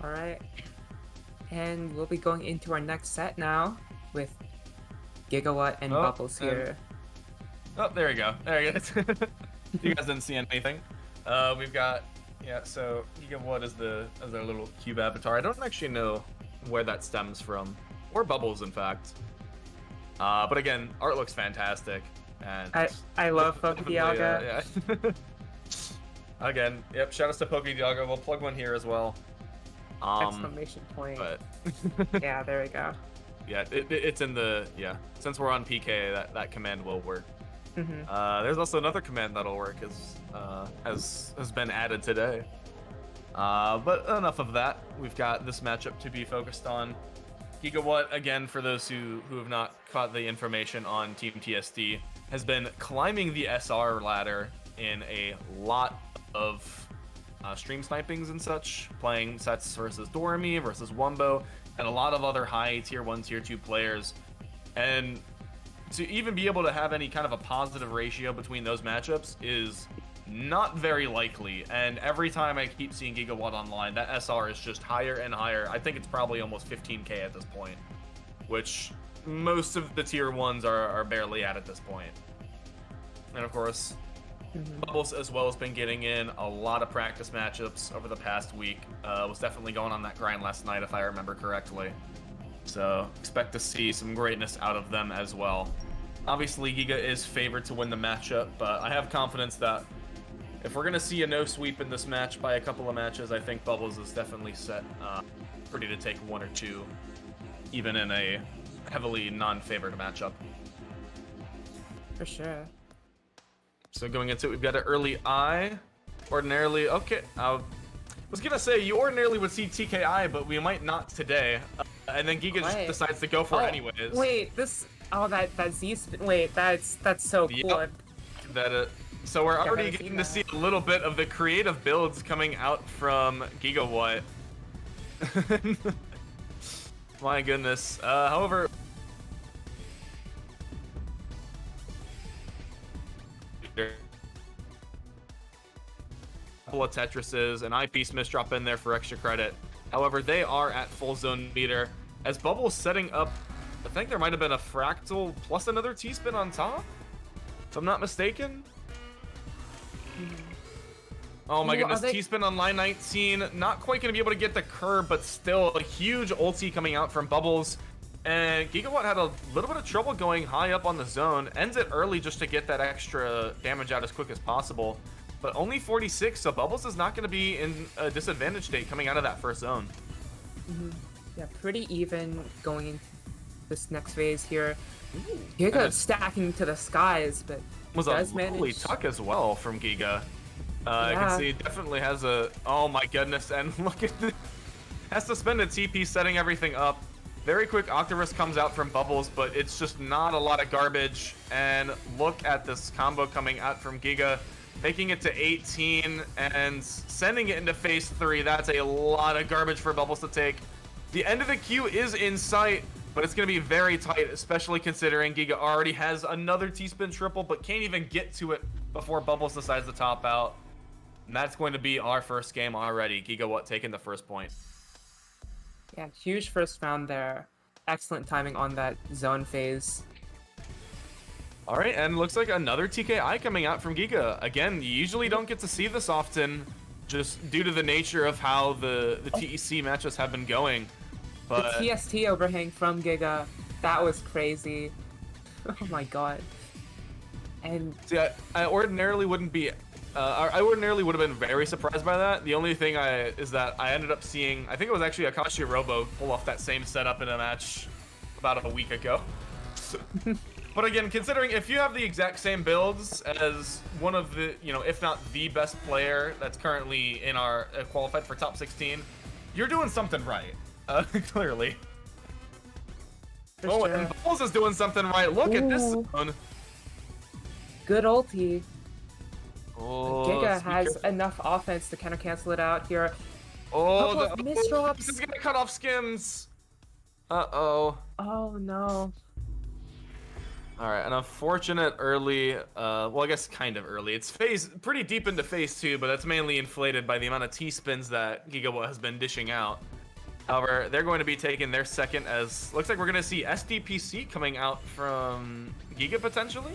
All right. And we'll be going into our next set now with Gigawatt and Oh, Bubbles and here. oh, there you go. There you go. You guys didn't see anything. We've got So Gigawhat is their little cube avatar. I don't actually know where that stems from, or Bubbles, in fact. But again, art looks fantastic, and I love Dialga. yeah. Again, yep. Shout outs to Dialga. We'll plug one here as well. Exclamation point. But yeah, there we go. yeah, it's in the Since we're on PK, that command will work. There's also another command that'll work has been added today. But enough of that. We've got this matchup to be focused on. Gigawhat, again, for those who have not caught the information on Team TSD, has been climbing the SR ladder in a lot of stream snipings and such, playing sets versus Doremy, versus Wumbo, and a lot of other high tier 1, tier 2 players. And to even be able to have any kind of a positive ratio between those matchups is not very likely, and every time I keep seeing Gigawhat online, that SR is just higher and higher. I think it's probably almost 15k at this point, which most of the tier 1s are barely at this point. And of course, Bubbles as well has been getting in a lot of practice matchups over the past week. Was definitely going on that grind last night, if I remember correctly. So expect to see some greatness out of them as well. Obviously, Giga is favored to win the matchup, but I have confidence that if we're going to see a no sweep in this match by a couple of matches, I think Bubbles is definitely set ready to take one or two, even in a heavily non-favored matchup. For sure. So going into it, we've got an early I. Ordinarily, okay, I was going to say, you ordinarily would see TKI, but we might not today. And then Giga just decides to go for it anyways. Wait, that Z spin. Wait, that's so cool. Yep. So we're already getting to see a little bit of the creative builds coming out from Gigawhat. My goodness. However, couple of Tetrises, an eyepiece misdrop in there for extra credit. However, they are at full zone meter. As Bubbles setting up, I think there might have been a fractal plus another T-spin on top, if I'm not mistaken. Oh my goodness, T-spin on line 19. Not quite going to be able to get the curb, but still a huge ulti coming out from Bubbles. And Gigawhat had a little bit of trouble going high up on the zone. Ends it early just to get that extra damage out as quick as possible. But only 46, so Bubbles is not going to be in a disadvantage state coming out of that first zone. Yeah, pretty even going into this next phase here. Giga stacking to the skies, but was a lovely tuck as well from Giga. I can see definitely has a... Oh my goodness, and look at this. Has to spend a TP setting everything up. Very quick Octopus comes out from Bubbles, but it's just not a lot of garbage. And look at this combo coming out from Giga, making it to 18 and sending it into phase 3. That's a lot of garbage for Bubbles to take. The end of the queue is in sight, but it's going to be very tight, especially considering Giga already has another T-spin triple, but can't even get to it before Bubbles decides to top out. And that's going to be our first game already. Gigawhat taking the first point. Yeah, huge first round there. Excellent timing on that zone phase. All right, and looks like another TKI coming out from Giga. Again, you usually don't get to see this often, just due to the nature of how the TEC matches have been going. But the TST overhang from Giga, that was crazy. Oh my god. And see, I ordinarily wouldn't be... I ordinarily would have been very surprised by that. The only thing is that I ended up seeing... I think it was actually Akashi Robo pull off that same setup in a match about a week ago. But again, considering if you have the exact same builds as one of the, if not the best player that's currently in our qualified for top 16, you're doing something right. Clearly. Sure. And Bubbles is doing something right. Look at this zone. Good ulti. Oh, Giga has enough offense to kind of cancel it out here. Oh, misdrops. This is gonna cut off Skims. Uh-oh. Oh no. All right, an unfortunate early, well, I guess kind of early. It's pretty deep into phase 2, but that's mainly inflated by the amount of T-spins that Gigawhat has been dishing out. However, they're going to be taking their second as, looks like we're going to see SDPC coming out from Giga potentially?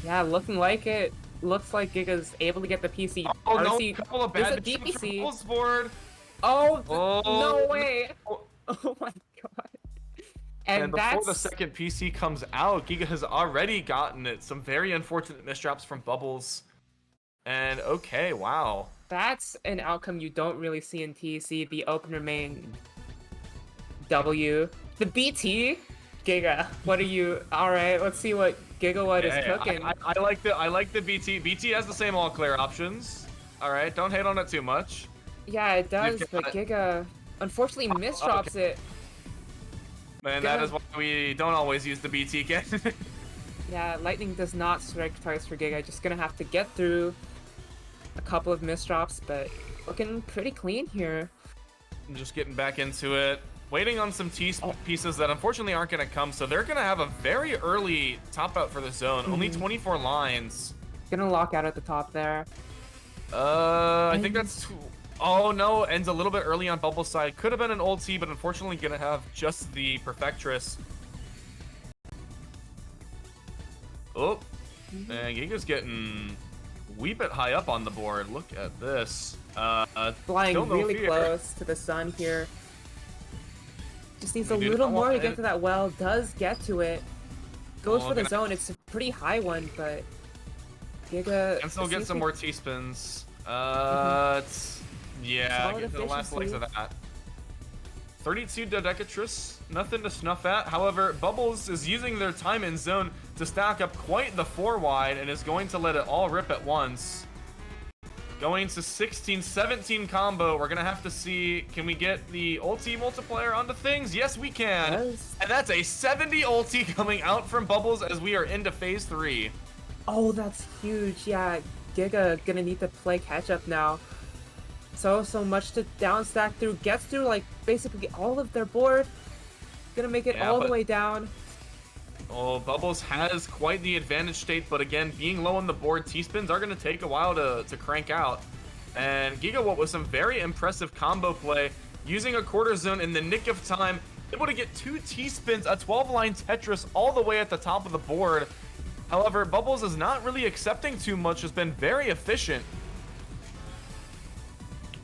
Yeah, looking like it. Looks like Giga's able to get the PC. Oh no, RC, a couple of there's bad a missions from DPC. Bubbles board. Oh, Oh, no way. no. Oh my god. And before the that's... second PC comes out, Giga has already gotten it. Some very unfortunate misdrops from Bubbles. And okay, wow. That's an outcome you don't really see in TEC, the opener main W. The BT? Giga, what are you... Alright, let's see what Gigawhat is cooking. I like the BT. BT has the same all clear options. Alright, don't hate on it too much. Yeah, it does, but Giga unfortunately misdrops it. Man, that is why we don't always use the BT again. Yeah, Lightning does not strike twice for Giga. Just gonna have to get through a couple of misdrops, but looking pretty clean here. I'm just getting back into it. Waiting on some pieces that unfortunately aren't going to come, so they're going to have a very early top out for the zone. Only 24 lines. Gonna lock out at the top there. I think that's... Oh no, ends a little bit early on Bubble's side. Could have been an old T, but unfortunately going to have just the Perfectress. Oh, and Giga's getting a wee bit high up on the board. Look at this. Flying really close to the sun here. Just needs a little more to get to that well. Does get to it. Goes for the zone. It's a pretty high one, but Giga can still get some more T-spins. Yeah, get to the last legs of that. 32 Davotigger, nothing to snuff at. However, Bubbles is using their time in zone to stack up quite the 4-wide and is going to let it all rip at once. Going to 16-17 combo. We're going to have to see, can we get the ulti multiplier onto things? Yes, we can. Yes. And that's a 70 ulti coming out from Bubbles as we are into phase 3. Oh, that's huge. Yeah, Giga gonna need to play catch up now. So much to down stack through. Gets through like basically all of their board. Gonna make it all the way down. Oh, Bubbles has quite the advantage state, but again, being low on the board, T-spins are going to take a while to crank out. And Gigawhat with some very impressive combo play, using a quarter zone in the nick of time, able to get 2 T-spins, a 12-line Tetris all the way at the top of the board. However, Bubbles is not really accepting too much, has been very efficient.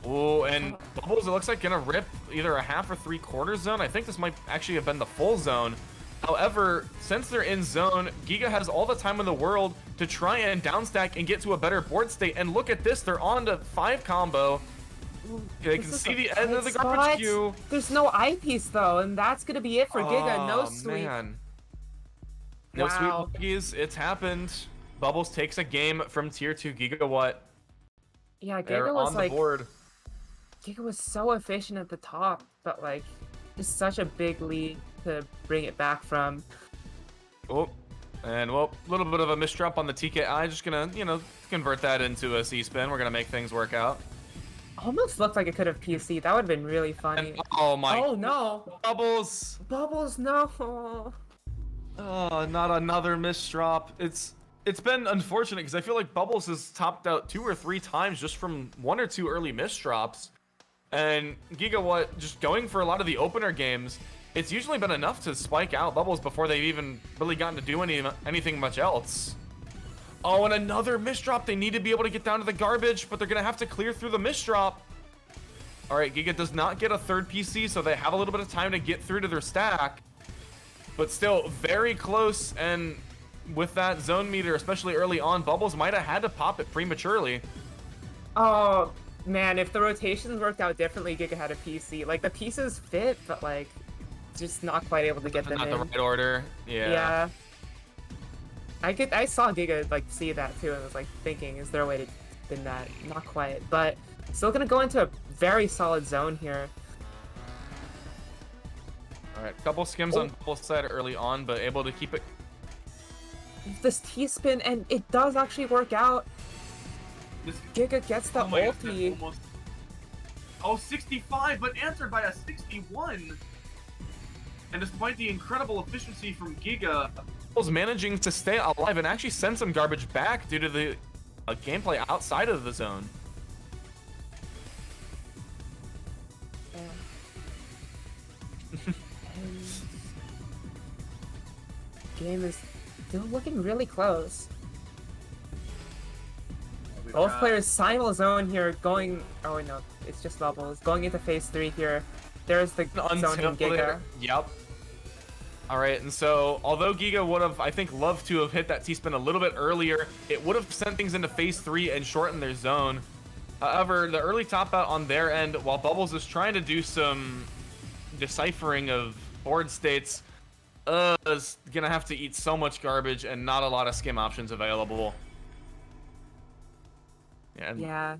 Oh, and Bubbles, it looks like, going to rip either a half or 3/4 zone. I think this might actually have been the full zone. However, since they're in zone, Giga has all the time in the world to try and downstack and get to a better board state. And look at this, they're on to 5 combo. They can see the end of the garbage queue. There's no eyepiece though, and that's gonna be it for Giga. No sweep. Man. No sweep buggies. It's happened. Bubbles takes a game from tier 2 Gigawhat. Yeah, Giga was on like, the board. Giga was so efficient at the top, but like, just such a big lead to bring it back from. Oh, and well, a little bit of a misdrop on the TKI. Just gonna, convert that into a C-spin. We're gonna make things work out. Almost looked like it could have PC. That would have been really funny. And, oh my! Oh no! Bubbles! Bubbles, no! Oh, not another misdrop. It's been unfortunate because I feel like Bubbles has topped out 2 or 3 times just from 1 or 2 early misdrops. And Gigawhat just going for a lot of the opener games, it's usually been enough to spike out Bubbles before they've even really gotten to do anything much else. Oh, and another misdrop. They need to be able to get down to the garbage, but they're going to have to clear through the misdrop. All right, Giga does not get a 3rd PC, so they have a little bit of time to get through to their stack. But still very close, and with that zone meter, especially early on, Bubbles might have had to pop it prematurely. Oh, man, if the rotations worked out differently, Giga had a PC. Like, the pieces fit, but, like, just not quite able to get them in. Not the right order. Yeah. Yeah. I saw Giga, like, see that, too, and was, like, thinking, is there a way to spin that? Not quite, but still gonna go into a very solid zone here. Alright, couple skims on both sides early on, but able to keep it. This T-spin, and it does actually work out. Giga gets the ulti. Oh, 65, but answered by a 61. And despite the incredible efficiency from Giga, was managing to stay alive and actually send some garbage back due to the gameplay outside of the zone. Game is still looking really close. Both players simul zone here going. Oh no, it's just Bubbles going into phase 3 here. There's the zone in Giga. Yep. All right, and so although Giga would have, I think, loved to have hit that T-spin a little bit earlier, it would have sent things into phase 3 and shortened their zone. However, the early top out on their end, while Bubbles is trying to do some deciphering of board states, is gonna have to eat so much garbage and not a lot of skim options available. Yeah.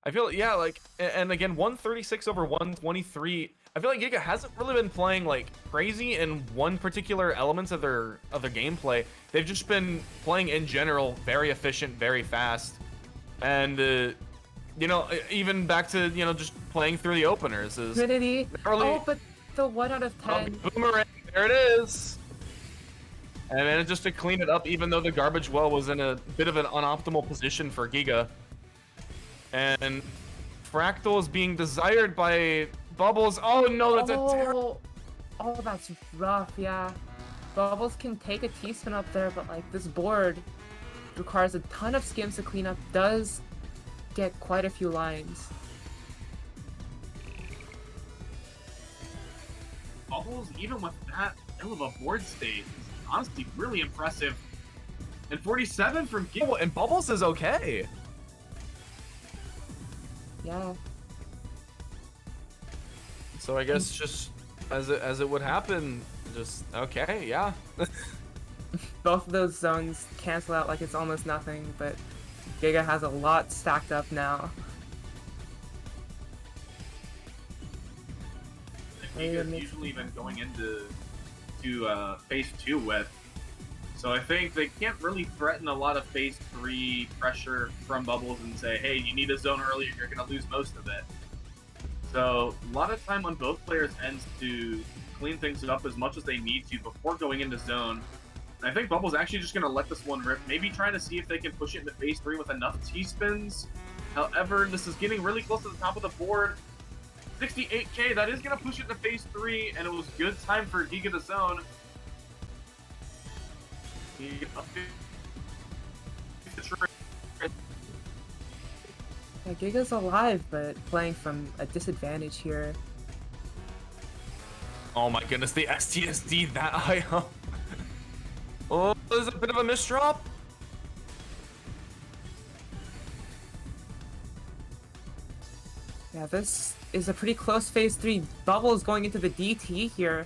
I feel, yeah, like, and again, 136 over 123. I feel like Giga hasn't really been playing like crazy in one particular elements of their gameplay. They've just been playing in general very efficient, very fast, and you know, even back to, you know, just playing through the openers is Trinity. Early... Oh, but the 1 out of 10. Boomerang, there it is. And then just to clean it up, even though the garbage well was in a bit of an unoptimal position for Giga. And Fractal is being desired by Bubbles. Oh no, that's a terrible. Oh, that's rough, yeah. Bubbles can take a T-spin up there, but like this board requires a ton of skims to clean up, does get quite a few lines. Bubbles, even with that ill of a board state, is honestly really impressive. And 47 from Giga. Oh, and Bubbles is okay. Yeah. So I guess just as it would happen, just okay, yeah. Both of those zones cancel out like it's almost nothing, but Giga has a lot stacked up now. Giga's usually been going into phase 2 with. So I think they can't really threaten a lot of phase 3 pressure from Bubbles and say, hey, you need a zone early, you're going to lose most of it. So a lot of time on both players' ends to clean things up as much as they need to before going into zone. And I think Bubbles actually just going to let this one rip, maybe trying to see if they can push it into phase 3 with enough T-spins. However, this is getting really close to the top of the board. 68k, that is going to push it into phase 3, and it was good time for Giga to zone. Yeah, Giga's alive, but playing from a disadvantage here. Oh my goodness, the STSD that high up. Oh, there's a bit of a misdrop. Yeah, this is a pretty close phase 3. Bubbles going into the DT here.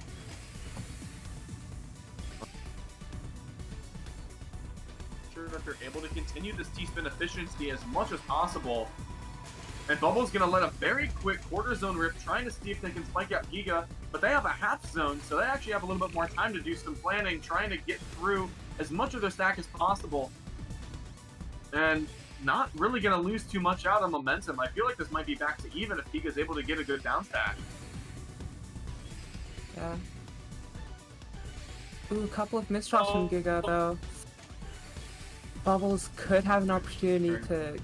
That they're able to continue this T-spin efficiency as much as possible. And Bubble's gonna let a very quick quarter zone rip, trying to see if they can spike out Giga, but they have a half zone, so they actually have a little bit more time to do some planning, trying to get through as much of their stack as possible. And not really gonna lose too much out on momentum. I feel like this might be back to even if Giga's able to get a good down stack. Yeah. Ooh, a couple of misdrops from Giga though. Bubbles could have an opportunity to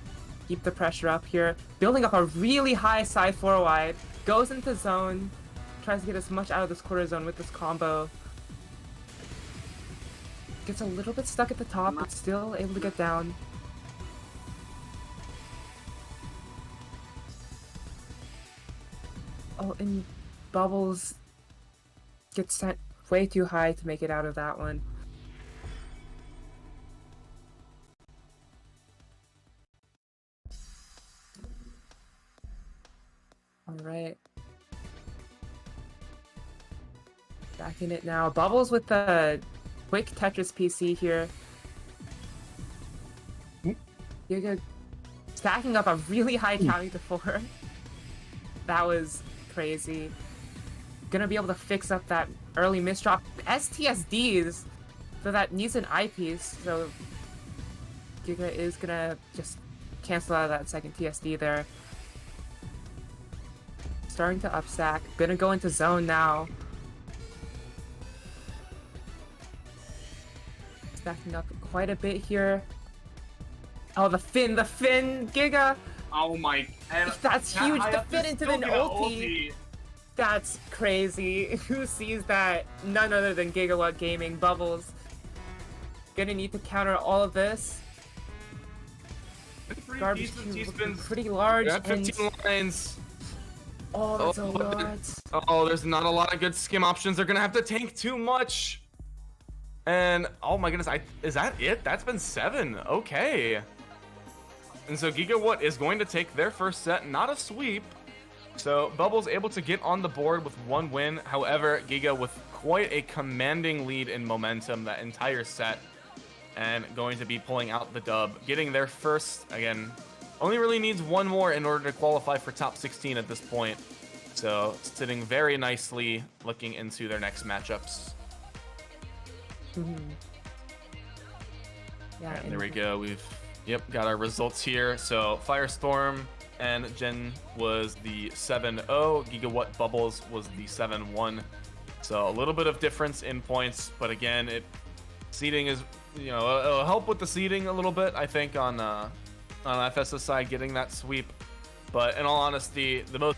keep the pressure up here. Building up a really high side 4 wide. Goes into zone. Tries to get as much out of this quarter zone with this combo. Gets a little bit stuck at the top, but still able to get down. Oh, and Bubbles gets sent way too high to make it out of that one. Alright. Back in it now. Bubbles with the quick Tetris PC here. Giga stacking up a really high counting to 4. That was crazy. Gonna be able to fix up that early misdrop. STSDs! So that needs an eyepiece, so Giga is gonna just cancel out of that second TSD there. Starting to upstack. Gonna go into zone now. backing up quite a bit here. Oh, the Finn, Giga! Oh my... That's huge, the Finn into the ulti! That's crazy. Who sees that? None other than Gigawhat Gaming. Bubbles. Gonna need to counter all of this. Garbage Cube pretty large. Got 15 lines. Oh, that's a lot. Oh, there's not a lot of good skim options. They're gonna have to tank too much. And oh my goodness, is that it? That's been 7. Okay. And so Gigawhat is going to take their first set, not a sweep. So Bubbles able to get on the board with 1 win. However, Giga with quite a commanding lead in momentum that entire set, and going to be pulling out the dub, getting their first. Again, only really needs 1 more in order to qualify for top 16 at this point. So sitting very nicely, looking into their next matchups. Yeah, and there we go. We've got our results here. So Firestorm and Jen was the 7-0. Gigawhat Bubbles was the 7-1. So a little bit of difference in points, but again, seeding is, it'll help with the seeding a little bit, I think, on FS's side getting that sweep. But in all honesty, the most